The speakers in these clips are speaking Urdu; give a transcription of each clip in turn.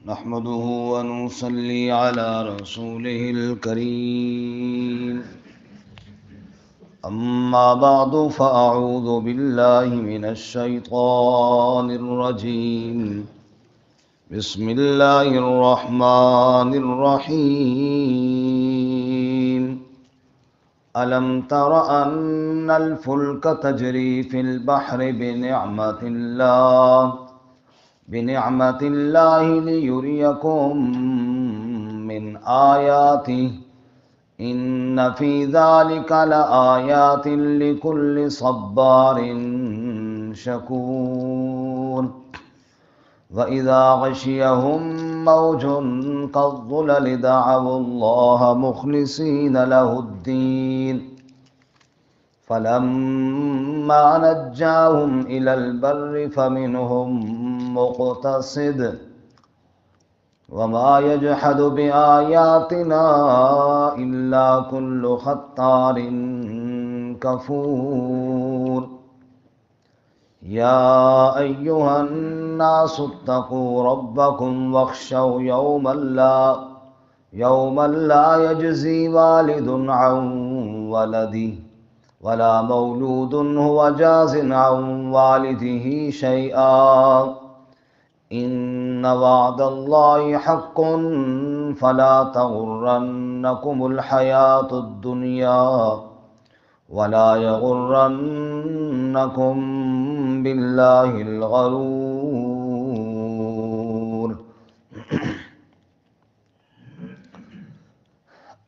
نحمده ونصلي على رسوله الكريم أما بعد فأعوذ بالله من الشيطان الرجيم بسم الله الرحمن الرحيم ألم تر أن الفلك تجري في البحر بنعمة الله ليريكم من آياته إن في ذلك لآيات لكل صبار شكور وإذا غشيهم موج كالظلل دعوا الله مخلصين له الدين فلما نجاهم إلى البر فمنهم مقتصد وما يجحد بآياتنا إلا كل ختار كفور يا أيها الناس اتقوا ربكم واخشوا يوما لا يجزي والد عن ولده ولا مولود هو جاز عن والده شيئا إن وعد الله حق فلا تغرنكم الحياة الدنيا ولا يغرنكم بالله الغرور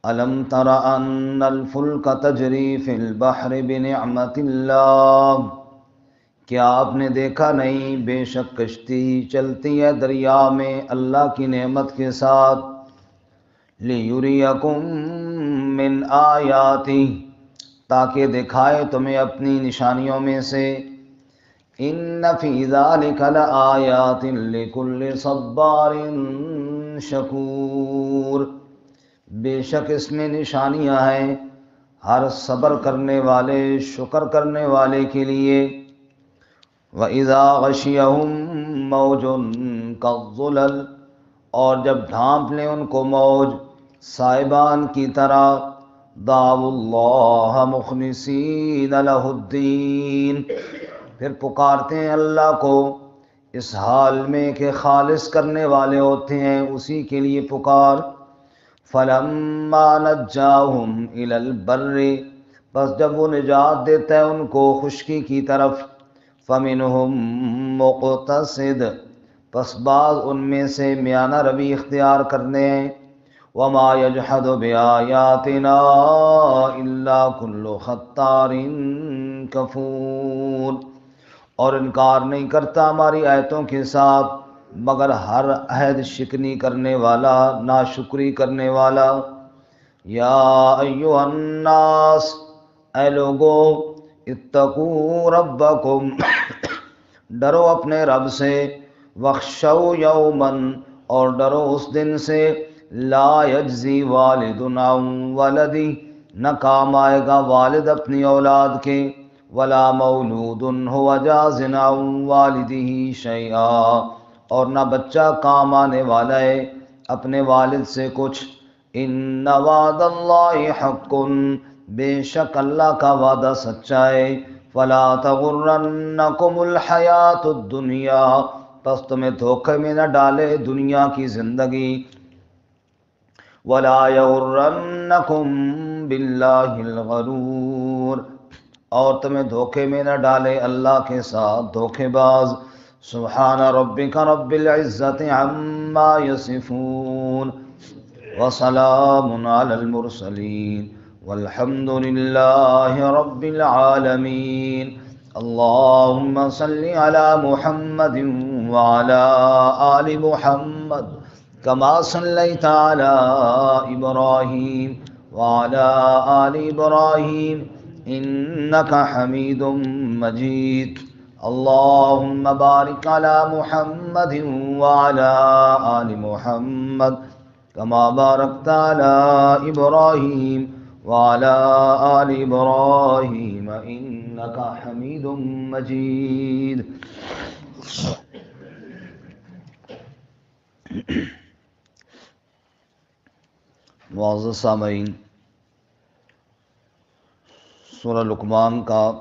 ألم تر أن الفلك تجري في البحر بنعمة الله کیا آپ نے دیکھا نہیں بے شک کشتی چلتی ہے دریا میں اللہ کی نعمت کے ساتھ لِيُرِيَكُم مِّنْ آیاتِهِ تاکہ دکھائے تمہیں اپنی نشانیوں میں سے ان فی ذلک لآیات لکل صبار شکور بے شک اس میں نشانیاں ہیں ہر صبر کرنے والے شکر کرنے والے کے لیے وَإِذَا غَشِيَهُم مَّوْجٌ كَالظُّلَلِ اور جب ڈھانپ لیں ان کو موج سائبان کی طرح دعوا اللہ مخلصین لہ الدین پھر پکارتے ہیں اللہ کو اس حال میں کہ خالص کرنے والے ہوتے ہیں اسی کے لیے پکار فلما نجاہم الی البر بس جب وہ نجات دیتا ہے ان کو خشکی کی طرف فمنہم مقتصد پس بعض ان میں سے میانہ روی اختیار کرنے ہیں وما یجحد بآیاتنا الا کل ختار کفور اور انکار نہیں کرتا ہماری آیتوں کے ساتھ مگر ہر عہد شکنی کرنے والا ناشکری کرنے والا یا ایھا الناس اے لوگو اتقوا ربکم ڈرو اپنے رب سے واخشوا یوما اور ڈرو اس دن سے لا یجزی والد عن ولدہ نہ کام آئے گا والد اپنی اولاد کے ولا مولود هو جاز عن والدہ شیئا اور نہ بچہ کام آنے والا ہے اپنے والد سے کچھ ان وعد اللہ حق بے شک اللہ کا وعدہ سچا ہے فلا تغرنکم الحیات الدنیا پس تمہیں دھوکے میں نہ ڈالے دنیا کی زندگی ولا یغرنکم باللہ الغرور اور تمہیں دھوکے میں نہ ڈالے اللہ کے ساتھ دھوکے باز سبحان ربک رب العزت عما یصفون وسلام علی المرسلین والحمد للہ رب العالمین اللہم صل علی محمد وعلی آل محمد کما صلیت علی ابراہیم وعلی آل ابراہیم انک حمید مجید اللہم بارک علی محمد وعلی آل محمد کما بارکت علی ابراہیم وعلى آل إبراهيم إنك حميد مجيد معزز سامعین، سورہ لقمان کا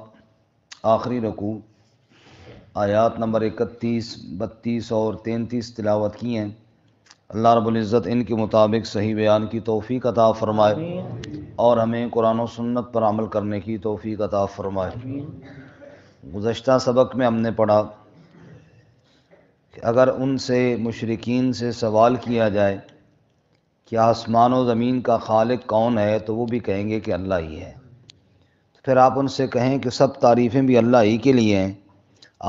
آخری رکوع آیات نمبر 31، 32 اور 33 تلاوت کی ہیں۔ اللہ رب العزت ان کے مطابق صحیح بیان کی توفیق عطا فرمائے اور ہمیں قرآن و سنت پر عمل کرنے کی توفیق عطا فرمائے۔ گزشتہ سبق میں ہم نے پڑھا کہ اگر ان سے مشرکین سے سوال کیا جائے کہ آسمان و زمین کا خالق کون ہے، تو وہ بھی کہیں گے کہ اللہ ہی ہے۔ پھر آپ ان سے کہیں کہ سب تعریفیں بھی اللہ ہی کے لیے ہیں،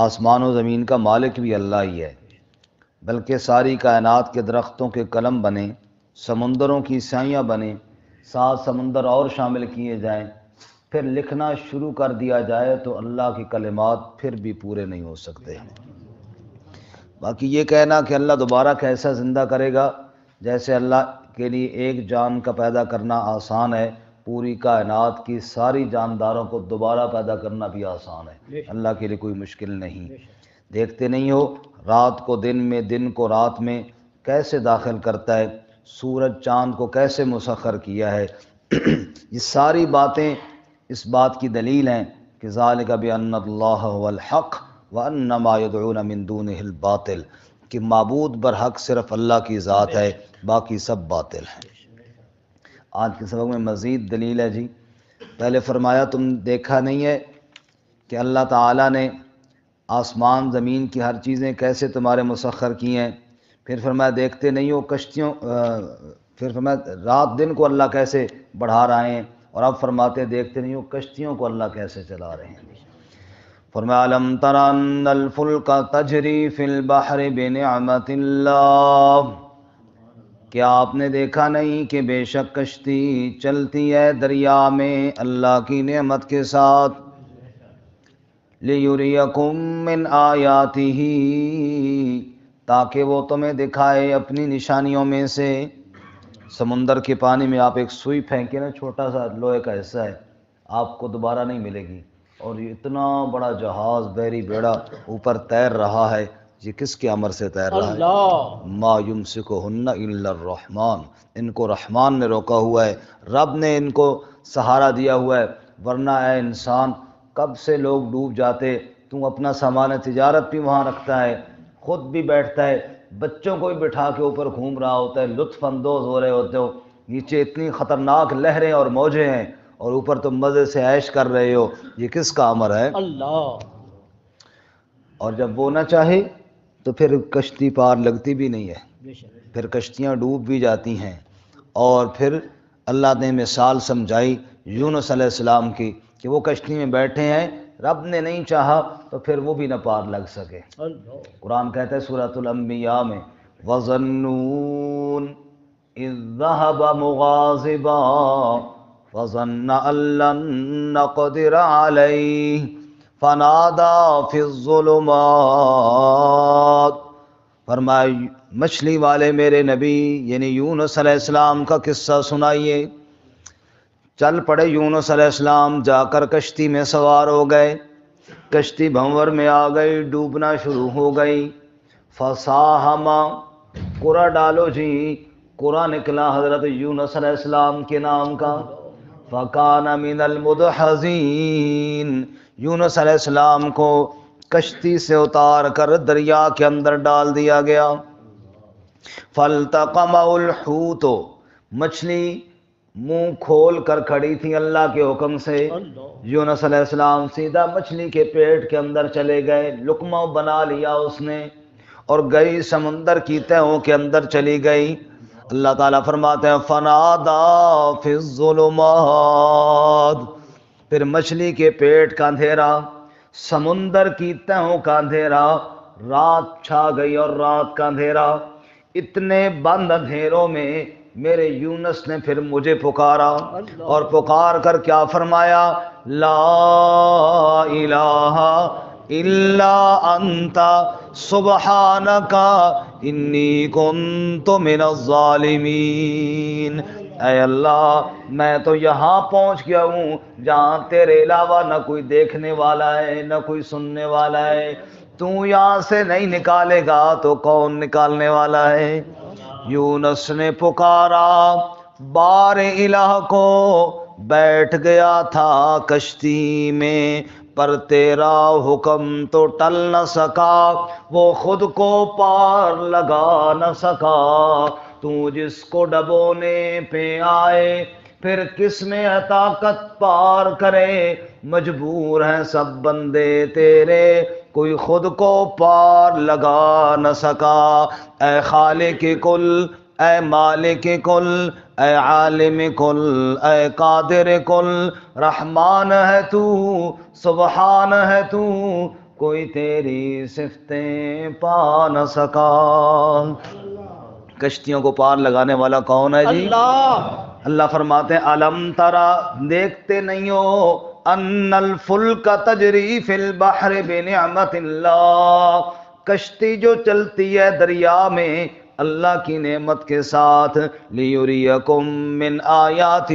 آسمان و زمین کا مالک بھی اللہ ہی ہے، بلکہ ساری کائنات کے درختوں کے قلم بنے، سمندروں کی سیاں بنے، 7 سمندر اور شامل کیے جائیں، پھر لکھنا شروع کر دیا جائے تو اللہ کے کلمات پھر بھی پورے نہیں ہو سکتے۔ باقی یہ کہنا کہ اللہ دوبارہ کیسا زندہ کرے گا، جیسے اللہ کے لیے ایک جان کا پیدا کرنا آسان ہے، پوری کائنات کی ساری جانداروں کو دوبارہ پیدا کرنا بھی آسان ہے، اللہ کے لیے کوئی مشکل نہیں۔ دیکھتے نہیں ہو رات کو دن میں، دن کو رات میں کیسے داخل کرتا ہے، سورج چاند کو کیسے مسخر کیا ہے۔ یہ ساری باتیں اس بات کی دلیل ہیں کہ ذالک بأن اللہ هو الحق وأن ما يدعون من دونه الباطل، کہ معبود برحق صرف اللہ کی ذات ہے، باقی سب باطل ہیں۔ آج کے سبق میں مزید دلیل ہے جی۔ پہلے فرمایا تم دیکھا نہیں ہے کہ اللہ تعالیٰ نے آسمان زمین کی ہر چیزیں کیسے تمہارے مسخر کی ہیں۔ پھر فرمایا دیکھتے نہیں ہو کشتیوں، پھر فرمایا رات دن کو اللہ کیسے بڑھا رہے ہیں، اور اب فرماتے دیکھتے نہیں ہو کشتیوں کو اللہ کیسے چلا رہے ہیں۔ فرمایا الم تر ان الفلک تجری فی البحر بنعمت اللہ، کیا آپ نے دیکھا نہیں کہ بے شک کشتی چلتی ہے دریا میں اللہ کی نعمت کے ساتھ، لِیُرِیَکُم مِّنْ آیَاتِہِ، تاکہ وہ تمہیں دکھائے اپنی نشانیوں میں سے۔ سمندر کے پانی میں آپ ایک سوئی پھینکیں نا، چھوٹا سا لوہے کا حصہ ہے، آپ کو دوبارہ نہیں ملے گی، اور یہ اتنا بڑا جہاز بحری بیڑا اوپر تیر رہا ہے، یہ کس کے امر سے تیر رہا ہے؟ ما یمسکہن الا الرحمن، ان کو رحمان نے روکا ہوا ہے، رب نے ان کو سہارا دیا ہوا ہے، ورنہ اے انسان کب سے لوگ ڈوب جاتے۔ تو اپنا سامان تجارت بھی وہاں رکھتا ہے، خود بھی بیٹھتا ہے، بچوں کو بھی بٹھا کے اوپر گھوم رہا ہوتا ہے، لطف اندوز ہو رہے ہوتے ہو، نیچے اتنی خطرناک لہریں اور موجیں ہیں، اور اوپر تم مزے سے عیش کر رہے ہو، یہ کس کا امر ہے؟ اللہ۔ اور جب وہ نہ چاہے تو پھر کشتی پار لگتی بھی نہیں ہے، پھر کشتیاں ڈوب بھی جاتی ہیں۔ اور پھر اللہ نے مثال سمجھائی یونس علیہ السلام کی کہ وہ کشتی میں بیٹھے ہیں، رب نے نہیں چاہا تو پھر وہ بھی نہ پار لگ سکے۔ قرآن کہتا ہے سورۃ الانبیاء میں وَظَنُّونَ اِذ ذَهَبَ مُغَاضِبًا فَظَنَّ أَن لَّن نَّقْدِرَ عَلَيْهِ فَنَادَىٰ فِي الظُّلُمَاتِ، فرمایا مچھلی والے میرے نبی یعنی یونس علیہ السلام کا قصہ سنائیے۔ چل پڑے یونس علیہ السلام، جا کر کشتی میں سوار ہو گئے، کشتی بھنور میں آ گئی، ڈوبنا شروع ہو گئی۔ فساہما، قرآ ڈالو جی، قرآ نکلا حضرت یونس علیہ السلام کے نام کا۔ فکان من المدحضین، یونس علیہ السلام کو کشتی سے اتار کر دریا کے اندر ڈال دیا گیا۔ فالتقمہ الحوت، مچھلی منہ کھول کر کھڑی تھی اللہ کے حکم سے، یونس علیہ السلام سیدھا مچھلی کے پیٹ کے اندر چلے گئے، لقمہ بنا لیا اس نے، اور گئی سمندر کی تہوں کے اندر چلی گئی۔ اللہ تعالیٰ فرماتے ہیں فنادیٰ فی الظلمات، پھر مچھلی کے پیٹ کا اندھیرا، سمندر کی تہوں کا اندھیرا، رات چھا گئی اور رات کا اندھیرا، اتنے بند اندھیروں میں میرے یونس نے پھر مجھے پکارا، اور پکار کر کیا فرمایا؟ لا الہ الا انت سبحانک انی کنت من الظالمین، اے اللہ میں تو یہاں پہنچ گیا ہوں جہاں تیرے علاوہ نہ کوئی دیکھنے والا ہے نہ کوئی سننے والا ہے، تو یہاں سے نہیں نکالے گا تو کون نکالنے والا ہے؟ یونس نے پکارا بار الہ کو، بیٹھ گیا تھا کشتی میں، پر تیرا حکم تو ٹل نہ سکا، وہ خود کو پار لگا نہ سکا۔ تو جس کو ڈبونے پہ آئے، پھر کس میں ہے طاقت پار کرے، مجبور ہیں سب بندے تیرے، کوئی خود کو پار لگا نہ سکا۔ اے خالق کل، اے مالک کل، اے عالم کل، اے قادر کل، رحمان ہے تو، سبحان ہے تو، کوئی تیری صفتیں پا نہ سکا۔ کشتیوں کو پار لگانے والا کون ہے جی؟ اللہ فرماتے ہیں الم ترا، دیکھتے نہیں ہو، ان الفلک تجری فی البحر بنعمت اللہ، کشتی جو چلتی ہے دریا میں اللہ کی نعمت کے ساتھ، لیریکم من آیاتہ،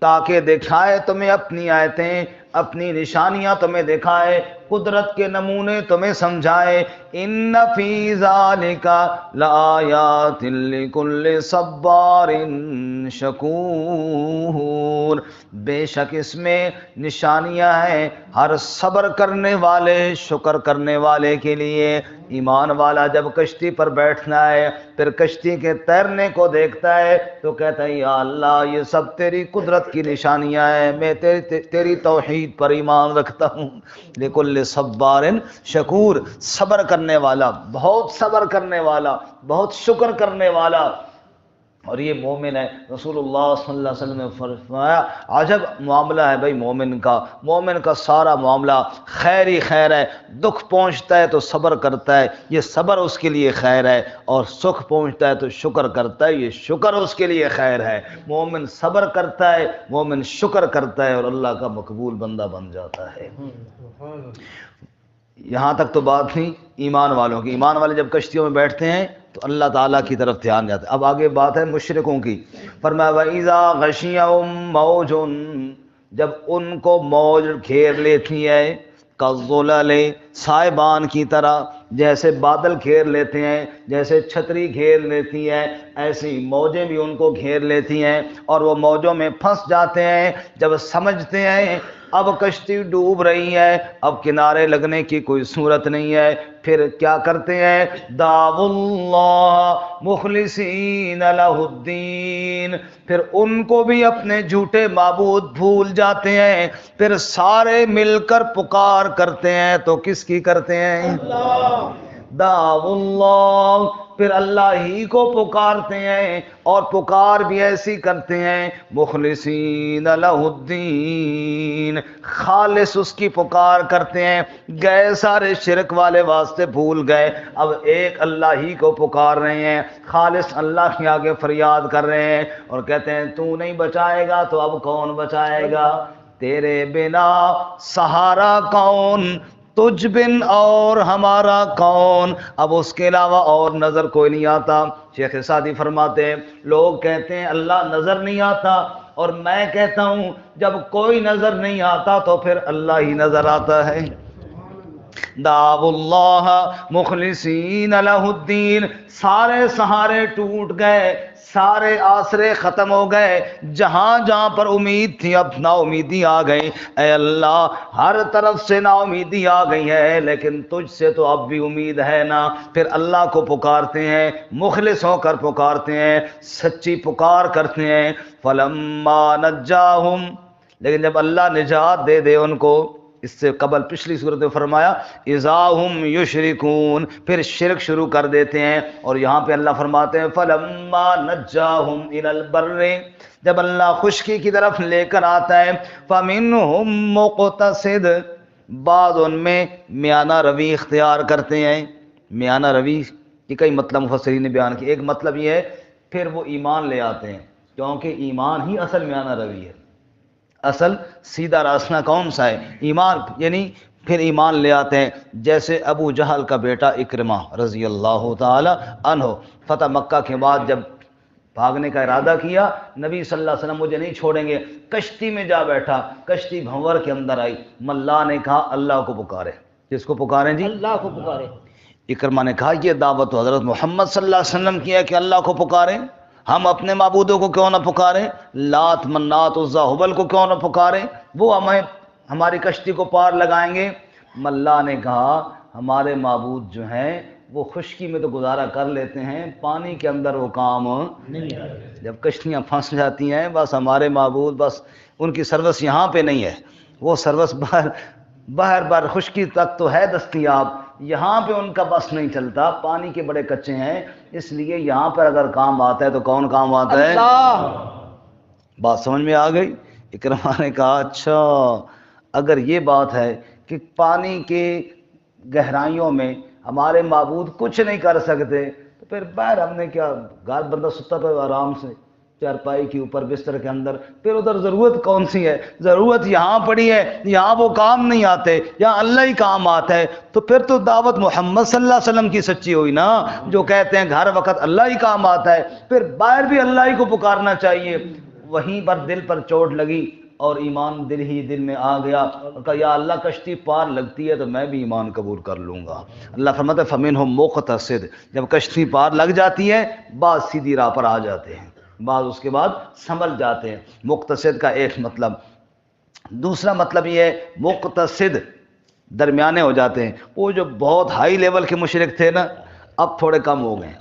تاکہ دکھائے تمہیں اپنی آیتیں، اپنی نشانیاں تمہیں دکھائے، قدرت کے نمونے تمہیں سمجھائے۔ ان فی ذالک لآیات لکل صبار شکور، بے شک اس میں نشانیاں ہیں ہر صبر کرنے والے، شکر کرنے والے کے لیے۔ ایمان والا جب کشتی پر بیٹھنا ہے، پھر کشتی کے تیرنے کو دیکھتا ہے تو کہتا ہے یا اللہ یہ سب تیری قدرت کی نشانیاں ہیں، میں تیری توحید پر ایمان رکھتا ہوں۔ لکل صبار شکور، صبر کرنے والا، بہت صبر کرنے والا، بہت شکر کرنے والا، اور یہ مومن ہے۔ رسول اللہ صلی اللہ علیہ وسلم نے فرمایا عجب معاملہ ہے بھائی مومن کا سارا معاملہ خیر ہی خیر ہے، دکھ پہنچتا ہے تو صبر کرتا ہے، یہ صبر اس کے لیے خیر ہے، اور سکھ پہنچتا ہے تو شکر کرتا ہے، یہ شکر اس کے لیے خیر ہے۔ مومن صبر کرتا ہے، مومن شکر کرتا ہے، اور اللہ کا مقبول بندہ بن جاتا ہے۔ یہاں تک تو بات تھی ایمان والوں کی۔ ایمان والے جب کشتیوں میں بیٹھتے ہیں تو اللہ تعالیٰ کی طرف دھیان جاتا ہے۔ اب آگے بات ہے مشرکوں کی۔ فرمایا وَإِذَا غَشِيَهُم مَّوْجٌ، جب ان کو موج گھیر لیتی ہے، كَالظُّلَلِ، سائبان کی طرح، جیسے بادل گھیر لیتے ہیں، جیسے چھتری گھیر لیتی ہے، ایسی موجیں بھی ان کو گھیر لیتی ہیں، اور وہ موجوں میں پھنس جاتے ہیں۔ جب سمجھتے ہیں اب کشتی ڈوب رہی ہے، اب کنارے لگنے کی کوئی صورت نہیں ہے، پھر کیا کرتے ہیں؟ دعوا اللہ مخلصین لہ الدین، پھر ان کو بھی اپنے جھوٹے معبود بھول جاتے ہیں، پھر سارے مل کر پکار کرتے ہیں۔ تو کس کی کرتے ہیں؟ دعوا اللہ، پھر اللہ ہی کو پکارتے ہیں، اور پکار بھی ایسی کرتے ہیں مخلصین لہ الدین، خالص اس کی پکار کرتے ہیں۔ گئے سارے شرک والے واسطے بھول گئے، اب ایک اللہ ہی کو پکار رہے ہیں، خالص اللہ کے آگے فریاد کر رہے ہیں، اور کہتے ہیں تو نہیں بچائے گا تو اب کون بچائے گا؟ تیرے بنا سہارا کون، تجھ بن اور ہمارا کون، اب اس کے علاوہ اور نظر کوئی نہیں آتا۔ شیخ سعدی فرماتے ہیں لوگ کہتے ہیں اللہ نظر نہیں آتا، اور میں کہتا ہوں جب کوئی نظر نہیں آتا تو پھر اللہ ہی نظر آتا ہے۔ دعوا اللہ مخلصین لہ الدین، سارے سہارے ٹوٹ گئے، سارے آسرے ختم ہو گئے، جہاں جہاں پر امید تھی اب نا امیدی آ گئی۔ اے اللہ ہر طرف سے نا امیدی آ گئی ہے، لیکن تجھ سے تو اب بھی امید ہے نا۔ پھر اللہ کو پکارتے ہیں، مخلص ہو کر پکارتے ہیں، سچی پکار کرتے ہیں۔ فلما نجاہم، لیکن جب اللہ نجات دے دے ان کو، اس سے قبل پچھلی صورت میں فرمایا اذا ہم یشرکون، پھر شرک شروع کر دیتے ہیں، اور یہاں پہ اللہ فرماتے ہیں فلما نجاہم الی البر، جب اللہ خشکی کی طرف لے کر آتا ہے، فمنہم مقتصد، بعض ان میں میانہ روی اختیار کرتے ہیں۔ میانہ روی کی کئی مطلب مفسرین نے بیان کیا۔ ایک مطلب یہ ہے پھر وہ ایمان لے آتے ہیں، کیونکہ ایمان ہی اصل میانہ روی ہے، اصل سیدھا راستہ کون سا ہے؟ ایمان، یعنی پھر ایمان لے آتے ہیں۔ جیسے ابو جہل کا بیٹا اکرمہ رضی اللہ تعالی عنہ، فتح مکہ کے بعد جب بھاگنے کا ارادہ کیا، نبی صلی اللہ علیہ وسلم مجھے نہیں چھوڑیں گے، کشتی میں جا بیٹھا، کشتی بھنور کے اندر آئی، ملا نے کہا اللہ کو پکارے۔ کس کو پکاریں جی؟ اللہ کو پکارے۔ اکرمہ نے کہا یہ دعوت تو حضرت محمد صلی اللہ علیہ وسلم کی ہے کہ اللہ کو پکاریں، ہم اپنے معبودوں کو کیوں نہ پکاریں؟ لات منات عزا حبل کو کیوں نہ پکاریں؟ وہ ہمیں ہماری کشتی کو پار لگائیں گے۔ ملا نے کہا ہمارے معبود جو ہیں وہ خشکی میں تو گزارا کر لیتے ہیں، پانی کے اندر وہ کام نہیں آتے۔ جب کشتیاں پھنس جاتی ہیں بس ہمارے معبود، بس ان کی سروس یہاں پہ نہیں ہے، وہ سروس باہر بر خشکی تک تو ہے دستیاب، یہاں پہ ان کا بس نہیں چلتا، پانی کے بڑے کچے ہیں، اس لیے یہاں پر اگر کام آتا ہے تو کون کام آتا ہے؟ بات سمجھ میں آ گئی؟ اکرمہ نے کہا اچھا اگر یہ بات ہے کہ پانی کے گہرائیوں میں ہمارے معبود کچھ نہیں کر سکتے تو پھر باہر ہم نے کیا، گھر بندہ ستا پہ آرام سے چارپائی کے اوپر بستر کے اندر، پھر ادھر ضرورت کون سی ہے؟ ضرورت یہاں پڑی ہے، یہاں وہ کام نہیں آتے، یہاں اللہ ہی کام آتا ہے، تو پھر تو دعوت محمد صلی اللہ علیہ وسلم کی سچی ہوئی نا، جو کہتے ہیں ہر وقت اللہ ہی کام آتا ہے، پھر باہر بھی اللہ ہی کو پکارنا چاہیے۔ وہیں پر دل پر چوٹ لگی اور ایمان دل ہی دل میں آ گیا اور کہا یا اللہ کشتی پار لگتی ہے تو میں بھی ایمان قبول کر لوں گا۔ اللہ فرماتا ہے فَمِنْهُمْ مُقْتَصِدٌ، جب کشتی پار لگ جاتی ہے بعض سیدھی راہ پر آ جاتے ہیں، بعض اس کے بعد سنبھل جاتے ہیں۔ مقتصد کا ایک مطلب، دوسرا مطلب یہ ہے مقتصد درمیانے ہو جاتے ہیں۔ وہ جو بہت ہائی لیول کے مشرک تھے نا اب تھوڑے کم ہو گئے،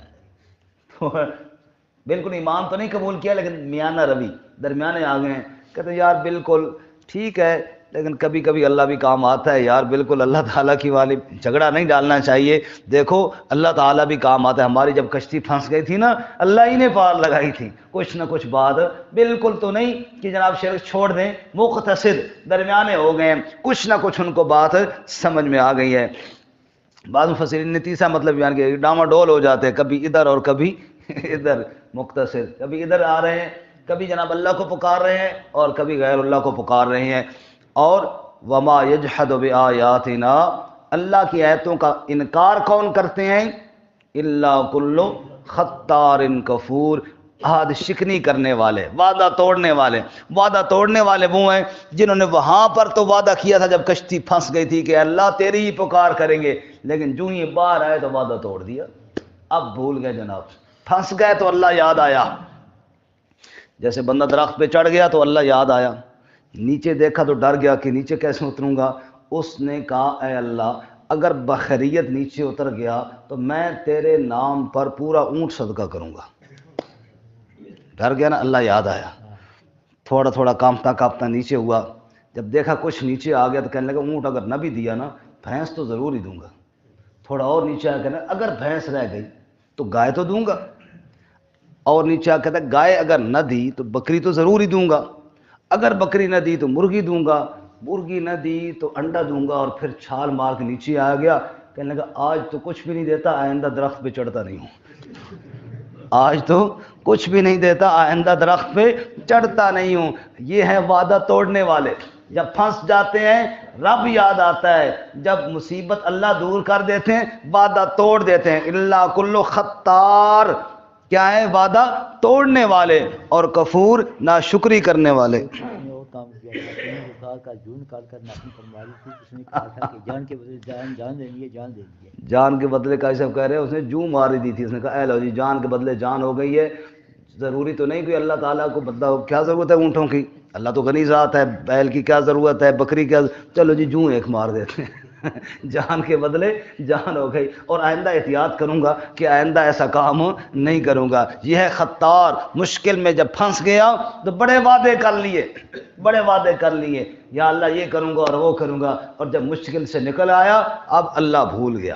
بالکل ایمان تو نہیں قبول کیا لیکن میانہ روی، درمیانے آ گئے ہیں، کہتے یار بالکل ٹھیک ہے لیکن کبھی کبھی اللہ بھی کام آتا ہے یار، بالکل اللہ تعالیٰ کی والی جھگڑا نہیں ڈالنا چاہیے، دیکھو اللہ تعالیٰ بھی کام آتا ہے، ہماری جب کشتی پھنس گئی تھی نا اللہ ہی نے پار لگائی تھی، کچھ نہ کچھ بات، بالکل تو نہیں کہ جناب شرک چھوڑ دیں، مقتصد درمیانے ہو گئے ہیں، کچھ نہ کچھ ان کو بات سمجھ میں آ گئی ہے۔ بعض مفسرین نے تیسرا مطلب بیان کیا، ڈاما ڈول ہو جاتے ہیں، کبھی ادھر اور کبھی ادھر، مقتصد کبھی ادھر آ رہے ہیں، کبھی جناب اللہ کو پکار رہے ہیں اور کبھی غیر اللہ کو پکار رہے ہیں۔ اور وما یجحد بآیاتنا، اللہ کی آیتوں کا انکار کون کرتے ہیں؟ الا کل ختار کفور، عہد شکنی کرنے والے، وعدہ توڑنے والے۔ وعدہ توڑنے والے وہ ہیں جنہوں نے وہاں پر تو وعدہ کیا تھا جب کشتی پھنس گئی تھی کہ اللہ تیری ہی پکار کریں گے، لیکن جو ہی باہر آئے تو وعدہ توڑ دیا، اب بھول گئے جناب، پھنس گئے تو اللہ یاد آیا، جیسے بندہ درخت پہ چڑھ گیا تو اللہ یاد آیا، نیچے دیکھا تو ڈر گیا کہ نیچے کیسے اتروں گا، اس نے کہا اے اللہ اگر بخیریت نیچے اتر گیا تو میں تیرے نام پر پورا اونٹ صدقہ کروں گا۔ ڈر گیا نا، اللہ یاد آیا، تھوڑا تھوڑا کانپتا کانپتا نیچے ہوا، جب دیکھا کچھ نیچے آ گیا تو کہنے لگا اونٹ اگر نہ بھی دیا نا بھینس تو ضرور ہی دوں گا، تھوڑا اور نیچے آ کہنا اگر بھینس رہ گئی تو گائے تو دوں گا، اور نیچے آ کہتا گائے اگر نہ دی تو بکری تو ضرور ہی دوں گا، اگر بکری نہ دی تو مرغی دوں گا، مرغی نہ دی تو انڈا دوں گا، اور پھر چھال مار کے نیچے آ گیا، کہنے لگا آج تو کچھ بھی نہیں دیتا، آئندہ درخت پہ چڑھتا نہیں ہوں، آج تو کچھ بھی نہیں دیتا، آئندہ درخت پہ چڑھتا نہیں ہوں۔ یہ ہے وعدہ توڑنے والے، جب پھنس جاتے ہیں رب یاد آتا ہے، جب مصیبت اللہ دور کر دیتے ہیں وعدہ توڑ دیتے ہیں۔ الا کل ختار، کیا ہے؟ وعدہ توڑنے والے، اور کفور ناشکری کرنے والے۔ کام کیا تھا کا جون کاٹ کر اپنی پنواری تھی، اس نے کہا تھا کہ جان کے بدلے جان دینی ہے، جان دینی ہے، جان کے بدلے کا صاحب کہہ رہے ہیں اس نے جو ماری دی تھی، اس نے کہا اے لو جی جان کے بدلے جان ہو گئی ہے، ضروری تو نہیں کہ اللہ تعالیٰ کو بدلہ، کیا ضرورت ہے اونٹوں کی، اللہ تو غنی ذات ہے، بیل کی کیا ضرورت ہے، بکری کیا، چلو جی جو ایک مار دیتے ہیں جان کے بدلے جان ہو گئی، اور آئندہ احتیاط کروں گا کہ آئندہ ایسا کام نہیں کروں گا۔ یہ ہے خطار، مشکل میں جب پھنس گیا تو بڑے وعدے کر لیے، بڑے وعدے کر لیے، یا اللہ یہ کروں گا اور وہ کروں گا، اور جب مشکل سے نکل آیا اب اللہ بھول گیا۔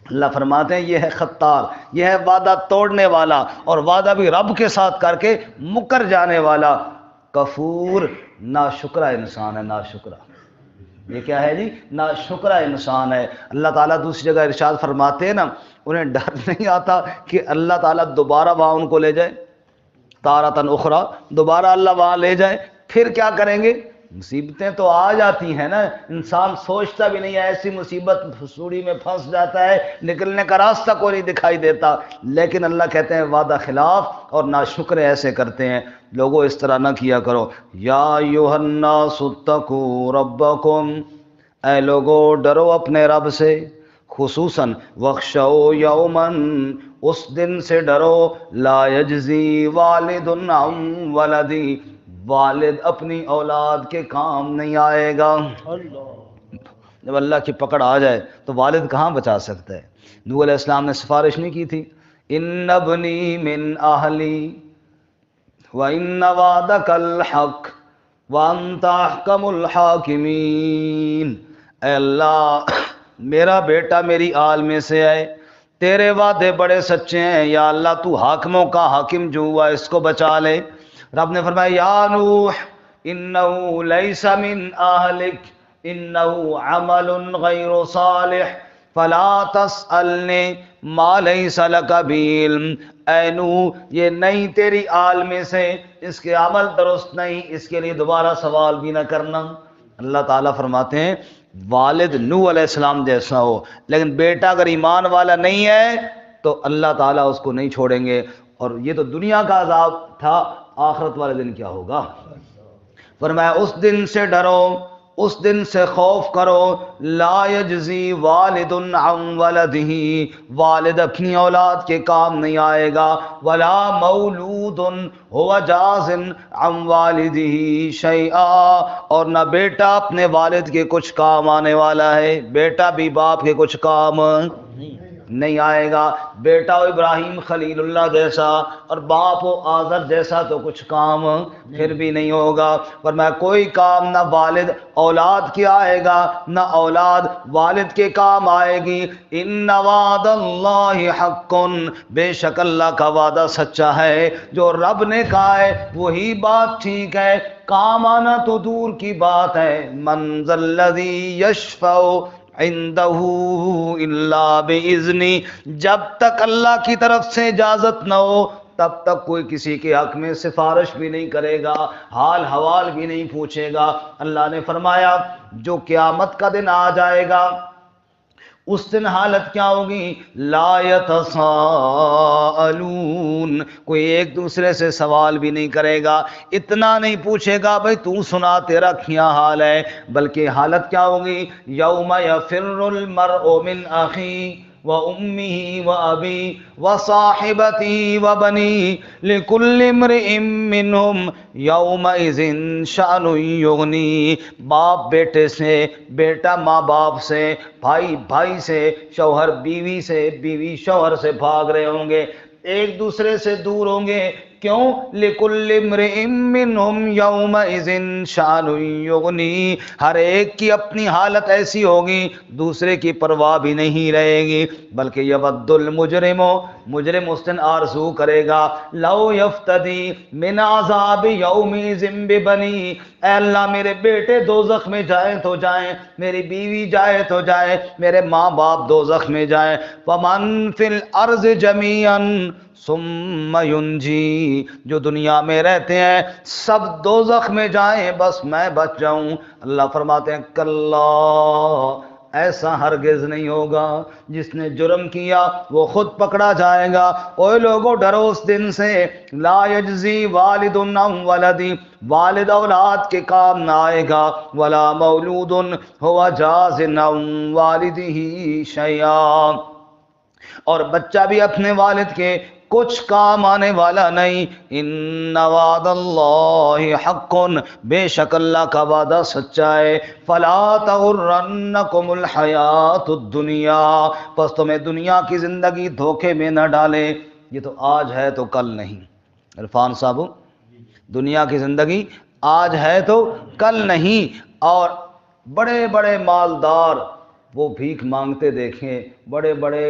اللہ فرماتے ہیں یہ ہے خطار، یہ ہے وعدہ توڑنے والا، اور وعدہ بھی رب کے ساتھ کر کے مکر جانے والا۔ کفور، ناشکرہ انسان ہے، ناشکرہ، یہ کیا ہے جی؟ ناشکرہ انسان ہے۔ اللہ تعالیٰ دوسری جگہ ارشاد فرماتے ہیں نا، انہیں ڈر نہیں آتا کہ اللہ تعالیٰ دوبارہ وہاں ان کو لے جائے، تارتن اخرى، دوبارہ اللہ وہاں لے جائے، پھر کیا کریں گے؟ مصیبتیں تو آ جاتی ہیں نا، انسان سوچتا بھی نہیں ہے، ایسی مصیبت سوڑی میں پھنس جاتا ہے، نکلنے کا راستہ کوئی نہیں دکھائی دیتا، لیکن اللہ کہتے ہیں وعدہ خلاف اور ناشکر ایسے کرتے ہیں۔ لوگوں اس طرح نہ کیا کرو۔ یا ایھا الناس اتقوا ربکم، اے لوگو ڈرو اپنے رب سے، خصوصاً وخشو یومن، اس دن سے ڈرو، لا یجزی والد عن ولدی، والد اپنی اولاد کے کام نہیں آئے گا۔ جب اللہ کی پکڑ آ جائے تو والد کہاں بچا سکتا ہے؟ نوح علیہ السلام نے سفارش نہیں کی تھی، ان ابنی من اہلی وان وعدک الحق وانت احکم الحاکمین، اے اللہ میرا بیٹا میری آل میں سے ہے، تیرے وعدے بڑے سچے ہیں، یا اللہ تو حاکموں کا حاکم جو ہوا اس کو بچا لے۔ رب نے فرمایا یا نوح انہ لیس من اہلک انہ عمل غیر صالح فلا تسألنی ما لیس لک بہ علم، اے نوح یہ نہیں تیری آل میں سے، اس کے عمل درست نہیں، اس کے لیے دوبارہ سوال بھی نہ کرنا۔ اللہ تعالیٰ فرماتے ہیں والد نوح علیہ السلام جیسا ہو، لیکن بیٹا اگر ایمان والا نہیں ہے تو اللہ تعالیٰ اس کو نہیں چھوڑیں گے۔ اور یہ تو دنیا کا عذاب تھا، آخرت والے دن کیا ہوگا؟ فرمایا اس دن سے ڈرو، اس دن سے خوف کرو، لا یجزی والد عن ولدہ، والد اپنی اولاد کے کام نہیں آئے گا، ولا مولود هو جاز عن والدہ شیئا، اور نہ بیٹا اپنے والد کے کچھ کام آنے والا ہے، بیٹا بھی باپ کے کچھ کام نہیں آئے گا۔ بیٹا ہو ابراہیم خلیل اللہ جیسا اور باپ ہو آزر جیسا تو کچھ کام پھر بھی نہیں ہوگا۔ فرمایا کوئی کام نہ والد اولاد کے آئے گا نہ اولاد والد کے کام آئے گی۔ ان وعد اللہ حق، بے شک اللہ کا وعدہ سچا ہے، جو رب نے کہا ہے وہی بات ٹھیک ہے، کام آنا تو دور کی بات ہے۔ من ذا الذی یشفع عندہ الا باذنہ، جب تک اللہ کی طرف سے اجازت نہ ہو تب تک کوئی کسی کے حق میں سفارش بھی نہیں کرے گا، حال حوال بھی نہیں پوچھے گا۔ اللہ نے فرمایا جو قیامت کا دن آ جائے گا اس دن حالت کیا ہوگی؟ لا یتساءلون، کوئی ایک دوسرے سے سوال بھی نہیں کرے گا، اتنا نہیں پوچھے گا بھئی تو سنا تیرا کیا حال ہے، بلکہ حالت کیا ہوگی؟ یوم یفر المرء من اخیہ وَأُمِّهِ وَأَبِيهِ وَصَاحِبَتِهِ وَبَنِيهِ لِكُلِّ امْرِئٍ مِّنْهُمْ يَوْمَئِذٍ شَأْنٌ يُغْنِيهِ، باپ بیٹے سے، بیٹا ماں باپ سے، بھائی بھائی سے، شوہر بیوی سے، بیوی شوہر سے بھاگ رہے ہوں گے، ایک دوسرے سے دور ہوں گے۔ کیوں؟ لِكُلِّ امْرِئٍ مِّنْهُمْ يَوْمَئِذٍ شَأْنٌ يُغْنِيهِ، ہر ایک کی اپنی حالت ایسی ہوگی دوسرے کی پرواہ بھی نہیں رہے گی، بلکہ یود المجرم، مجرم اس دن آرزو کرے گا، لو یفتدی من عذاب یومئذ ببنی، اے اللہ میرے بیٹے دوزخ میں جائیں تو جائیں، میری بیوی جائے تو جائے، میرے ماں باپ دوزخ میں جائیں، ومن فی الارض جمیعا ثم ینجی، جو دنیا میں رہتے ہیں سب دوزخ میں جائیں بس میں بچ جاؤں۔ اللہ فرماتے ہیں کلا، ایسا ہرگز نہیں ہوگا، جس نے جرم کیا وہ خود پکڑا جائے گا۔ اوے لوگوں ڈرو اس دن سے، لا یجزی والد عن ولدی، والد اولاد کے کام نہ آئے گا، ولا مولود هو جاز عن والدہ شیئا، اور بچہ بھی اپنے والد کے کچھ کام آنے والا نہیں۔ ان وعد اللہ حق، بے شک اللہ کا وعدہ سچا ہے۔ فلا تغرنکم الحیات الدنیا، پس تمہیں دنیا کی زندگی دھوکے میں نہ ڈالے، یہ تو آج ہے تو کل نہیں۔ عرفان صاحب، دنیا کی زندگی آج ہے تو کل نہیں، اور بڑے بڑے مالدار وہ بھیک مانگتے دیکھیں، بڑے بڑے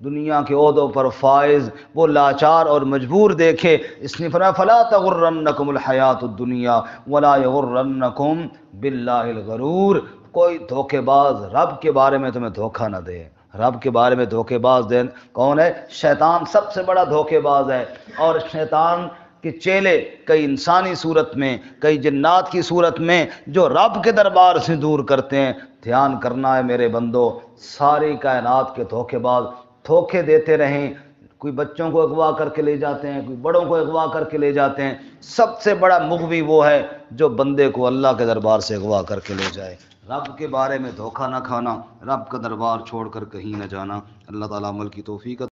دنیا کے عہدوں پر فائز وہ لاچار اور مجبور دیکھے۔ اس نے فرمایا فلا تغرنکم الحیات الدنیا ولا یغرنکم باللہ الغرور، کوئی دھوکے باز رب کے بارے میں تمہیں دھوکہ نہ دے۔ رب کے بارے میں دھوکے باز دین کون ہے؟ شیطان سب سے بڑا دھوکے باز ہے، اور شیطان کہ چیلے کئی انسانی صورت میں، کئی جنات کی صورت میں جو رب کے دربار سے دور کرتے ہیں۔ دھیان کرنا ہے میرے بندو، ساری کائنات کے دھوکے باز دھوکے دیتے رہیں، کوئی بچوں کو اغوا کر کے لے جاتے ہیں، کوئی بڑوں کو اغوا کر کے لے جاتے ہیں۔ سب سے بڑا مغوی وہ ہے جو بندے کو اللہ کے دربار سے اغوا کر کے لے جائے۔ رب کے بارے میں دھوکہ نہ کھانا، رب کا دربار چھوڑ کر کہیں نہ جانا۔ اللہ تعالیٰ عمل کی توفیق